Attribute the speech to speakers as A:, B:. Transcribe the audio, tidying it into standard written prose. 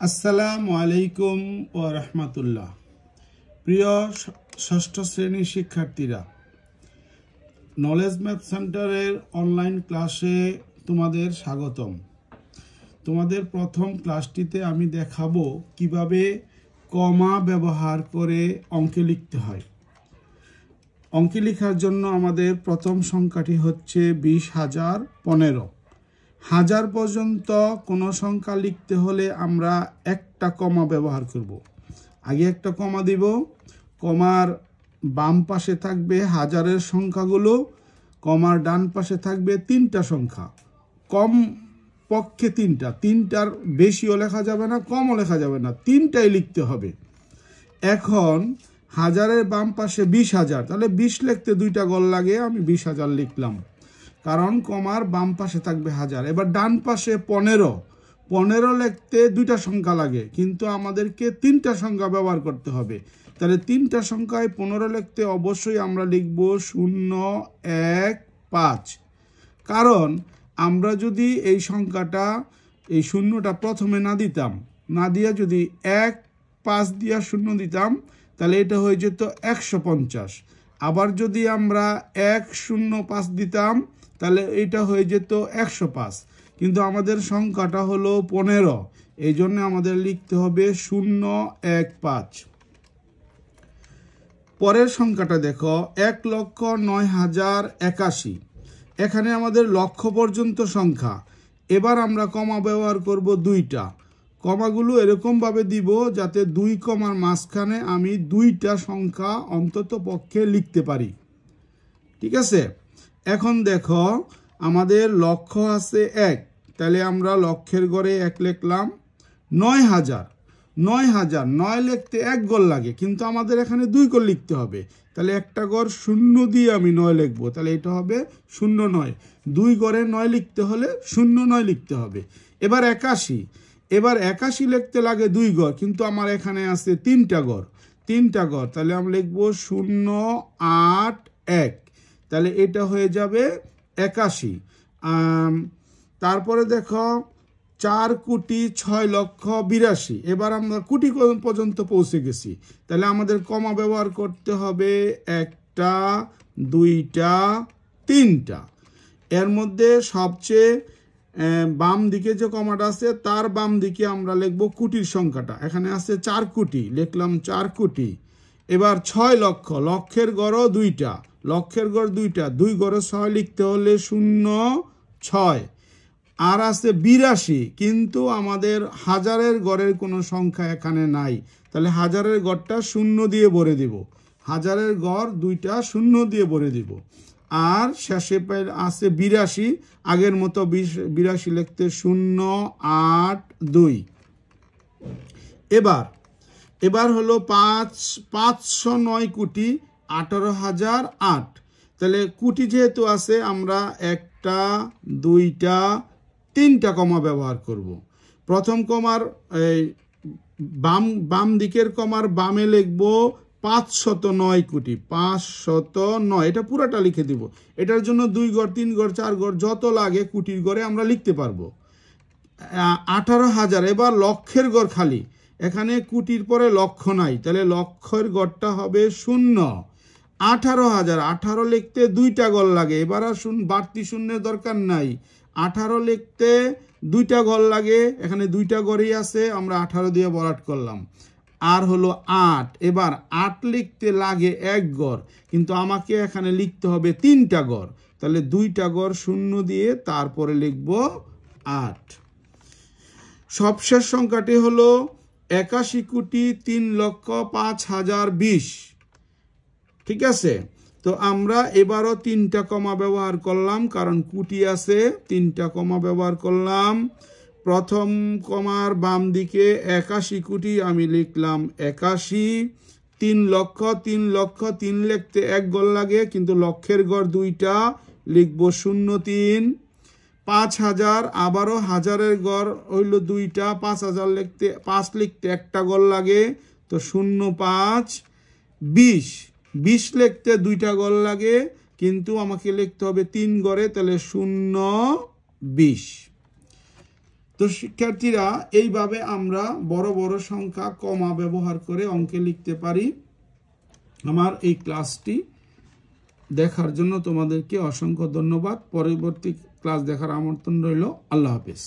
A: আসসালামু আলাইকুম ওয়া রাহমাতুল্লাহ। প্রিয় ষষ্ঠ শ্রেণীর শিক্ষার্থীরা, নলেজ ম্যাথ সেন্টারের অনলাইন ক্লাসে তোমাদের স্বাগতম। তোমাদের প্রথম ক্লাসটিতে আমি দেখাবো কিভাবে কমা ব্যবহার করে অঙ্কে লিখতে হয়। অঙ্কে লেখার জন্য আমাদের প্রথম সংখ্যাটি হচ্ছে 20,015। হাজার পর্যন্ত কোনো সংখ্যা লিখতে হলে আমরা একটা কমা ব্যবহার করব। আগে একটা কমা দিব, কমার বাম পাশে থাকবে হাজারের সংখ্যাগুলো, কমার ডান পাশে থাকবে তিনটা সংখ্যা, কম পক্ষে তিনটার বেশিও লেখা যাবে না, কমও লেখা যাবে না, তিনটাই লিখতে হবে। এখন হাজারের বাম পাশে 20,000, তাহলে 20 লিখতে দুইটা গল লাগে, আমি 20,000 লিখলাম, কারণ কমার বাম পাশে থাকবে হাজার। এবার ডান পাশে 15 লিখতে দুইটা সংখ্যা লাগে, কিন্তু আমাদেরকে তিনটা সংখ্যা ব্যবহার করতে হবে। তাহলে তিনটা সংখ্যায় 15 লিখতে অবশ্যই আমরা লিখব 0, 1, 5। কারণ আমরা যদি এই সংখ্যাটা, এই শূন্যটা প্রথমে না দিতাম, না দিয়ে যদি 1, 5 দিয়া 0 দিতাম, তাহলে এটা হয়ে যেত 150। আবার যদি আমরা 1, 0, 5 দিতাম, তাহলে এটা হয়ে যেত 105। কিন্তু আমাদের সংখ্যাটা হলো 15, এই জন্য আমাদের লিখতে হবে 0, 1, 5। পরের সংখ্যাটা দেখো, 1,09,081। এখানে আমাদের লক্ষ পর্যন্ত সংখ্যা। এবার আমরা কমা ব্যবহার করব দুইটা। কমাগুলো এরকমভাবে দিব যাতে 2 কমার মাঝখানে আমি দুইটা সংখ্যা অন্তত পক্ষে লিখতে পারি। ঠিক আছে? এখন দেখো, আমাদের লক্ষ আছে 1, তাহলে আমরা লক্ষের ঘরে 1 লিখলাম। 9,000 লিখতে 1 গল লাগে, কিন্তু আমাদের এখানে 2 গল লিখতে হবে, তাহলে একটা ঘর 0 দিয়ে আমি 9 লিখবো, তাহলে এটা হবে 0,9। 2 ঘরে 9 লিখতে হলে 0,9 লিখতে হবে। এবার 81 লিখতে লাগে 2 ঘর, কিন্তু আমার এখানে আছে তিনটা ঘর, তাহলে আমি লিখবো 0,8,1, তাহলে এটা হয়ে যাবে 81। তারপরে দেখো 4,06,82,। এবার আমরা কোটি পর্যন্ত পৌঁছে গেছি, তাহলে আমাদের কমা ব্যবহার করতে হবে 1টা, 2টা, 3টা। এর মধ্যে সবচেয়ে বাম দিকে যে কমাটা আছে তার বাম দিকে আমরা লিখব কোটির সংখ্যাটা। এখানে আছে 4 কোটি, লিখলাম 4 কোটি। এবার 6 লক্ষ, লক্ষের গড়ও 2টা, 2 গড়ে 6 লিখতে হলে 0,6। আর আছে 82, কিন্তু আমাদের হাজারের গড়ের কোনো সংখ্যা এখানে নাই, তাহলে হাজারের গড়টা 0 দিয়ে ভরে দিব, হাজারের গড় 2টা 0 দিয়ে ভরে দিব। আর শেষে আছে 82, আগের মতো 82 লিখতে 0,8,2। এবার হলো 509,18,008। তাহলে কোটি যেহেতু আছে, আমরা 1টা, 2টা, 3টা কমা ব্যবহার করব। প্রথম কমার বাম দিকের কমার বামে লিখব 509 কোটি, 509, এটা পুরাটা লিখে দিব। এটার জন্য 2 ঘর, 3 ঘর, 4 ঘর যত লাগে কোটির ঘরে আমরা লিখতে পারবো। 18,000, এবার লক্ষের ঘর খালি, এখানে কোটির পরে লক্ষ নাই, তাহলে লক্ষের ঘরটা হবে 0। 18,000, 18 লিখতে 2টা ঘর লাগে, এবার আর বাড়তি শূন্যের দরকার নাই, 18 লিখতে 2টা ঘর লাগে, এখানে 2টা ঘরই আছে, আমরা 18 দিয়ে বরাট করলাম। আর হলো 8, এবার 8 লিখতে লাগে 1 ঘর, কিন্তু আমাকে এখানে লিখতে হবে 3টা ঘর, তাহলে 2টা ঘর 0 দিয়ে তারপরে লিখব 8। সবশেষ সংখ্যাটি হলো 81,03,05,020। ঠিক আছে? তো আমরা এবারও 3টা কমা ব্যবহার করলাম, কারণ কোটি আছে, 3টা কমা ব্যবহার করলাম। প্রথম কমার বাম দিকে 81 কোটি, আমি লিখলাম 81। 3 লক্ষ, 3 লিখতে 1 গল লাগে, কিন্তু লক্ষের গড় 2টা, লিখব 0,3। 5,000, আবারও হাজারের গড় হইল 2টা, 5,000 লিখতে 5 লিখতে 1টা গল লাগে, তো 0,5। 20 লিখতে 2টা গল লাগে, কিন্তু আমাকে লিখতে হবে 3 গড়ে, তাহলে 0,20। তো শিক্ষার্থীরা, এইভাবে আমরা বড় বড় সংখ্যা কমা ব্যবহার করে অঙ্কে লিখতে পারি। আমার এই ক্লাসটি দেখার জন্য তোমাদেরকে অসংখ্য ধন্যবাদ। পরবর্তী ক্লাস দেখার আমন্ত্রণ রইল। আল্লাহ হাফেজ।